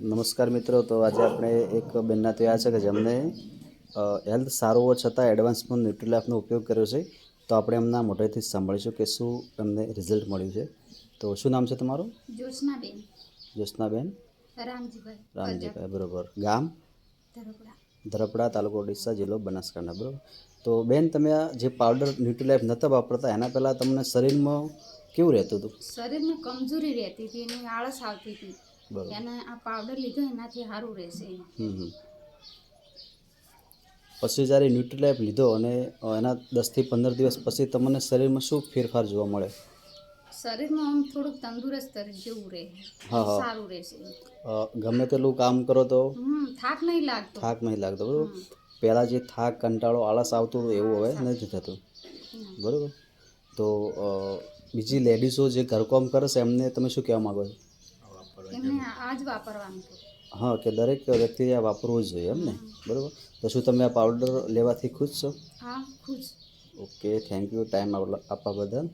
નમસ્કાર મિત્રો. તો આજે આપણે એક બેનના ત્યાં છે કે જેમને હેલ્થ સારું હોવા છતાં એડવાન્સમાં ન્યુટ્રીલાઇફનો ઉપયોગ કર્યો છે. તો આપણે એમના મોઢેથી જ સાંભળીશું કે શું એમને રિઝલ્ટ મળ્યું છે. તો શું નામ છે તમારું? જ્યોત્સનાબેન. જ્યોત્સનાબેન રામજીભાઈ, બરાબર. ગામ? ધરપડા, તાલુકો ડીસા, જિલ્લો બનાસકાંઠા, બરાબર. તો બેન, તમે આ જે પાવડર ન્યુટ્રીલાઇફ નહોતા વાપરતા એના પહેલાં તમને શરીરમાં કેવું રહેતું હતું? શરીરમાં કમજોરી રહેતી હતી, એની આળસ આવતી હતી. એને આ પાવડર લીધો એનાથી સારું રહેશે. પછી જ્યારે ન્યુટ્રીલાઇફ લીધો અને એના 10થી 15 દિવસ પછી તમને શરીરમાં શું ફેરફાર જોવા મળે? શરીરમાં આમ થોડુંક તંદુરસ્ત જેવું રહે. સારું રહેશે. ગમે તેટલું કામ કરો તો થાક નહીં લાગતો. બરાબર. પહેલાં જે થાક, કંટાળો, આળસ આવતું હતું એવું હવે નથી થતું, બરાબર. તો બીજી લેડીઝો જે ઘરકામ કરે છે એમને તમે શું કહેવા માગો છો? એમને આ જ વાપરવાનું. હા, કે દરેક વ્યક્તિએ આ વાપરવું જ જોઈએ, એમ ને? બરાબર. તો શું તમે આ પાવડર લેવાથી ખુશ છો? હા, ખુશ. ઓકે, થેન્ક યુ ટાઈમ આપવા બદલ.